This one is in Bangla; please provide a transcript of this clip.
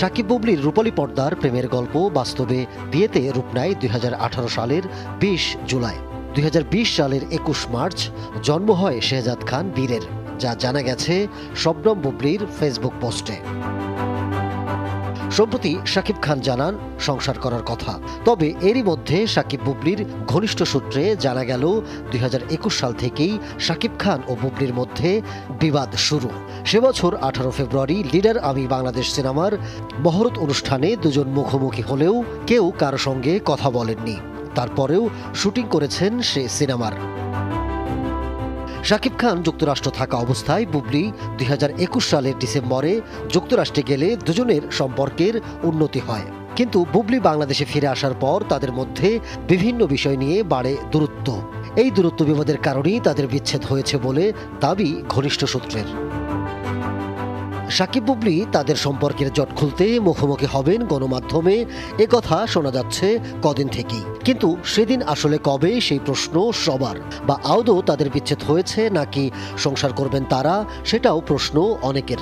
সাকিব বুবলির রূপালী পর্দার প্রেমের গল্প বাস্তবে বিয়েতে রূপ নেয় 2018 সালের 20 জুলাই। 2020 সালের 21 মার্চ জন্ম হয় শেহজাদ খান বীরের, যা জানা গেছে শবনম বুবলির ফেসবুক পোস্টে। সম্প্রতি শাকিব খান জানান সংসার করার কথা, তবে এরই মধ্যে শাকিব বুবলির ঘনিষ্ঠ সূত্রে জানা গেল 2021 সাল থেকেই শাকিব খান ও বুবলির মধ্যে বিবাদ শুরু। সে বছর 18 ফেব্রুয়ারি লিডার আমি বাংলাদেশ সিনেমার মহরত অনুষ্ঠানে দুজন মুখোমুখি হলেও কেউ কারো সঙ্গে কথা বলেননি। তারপরেও শুটিং করেছেন সে সিনেমার। শাকিব খান যুক্তরাষ্ট্র থাকা অবস্থায় বুবলি 2021 সালের ডিসেম্বরে যুক্তরাষ্ট্রে গেলে দুজনের সম্পর্কের উন্নতি হয়। কিন্তু বুবলি বাংলাদেশে ফিরে আসার পর তাদের মধ্যে বিভিন্ন বিষয় নিয়ে বাড়ে দূরত্ব। এই দূরত্ব বিবাদের কারণেই তাদের বিচ্ছেদ হয়েছে বলে দাবি ঘনিষ্ঠ সূত্রের। শাকিব বুবলি তাদের সম্পর্কের জট খুলতে মুখোমুখি হবেন গণমাধ্যমে, একথা শোনা যাচ্ছে কদিন থেকেই। কিন্তু সেদিন আসলে কবে, সেই প্রশ্ন সবার। বা আদৌ তাদের বিচ্ছেদ হয়েছে নাকি সংসার করবেন তারা, সেটাও প্রশ্ন অনেকের।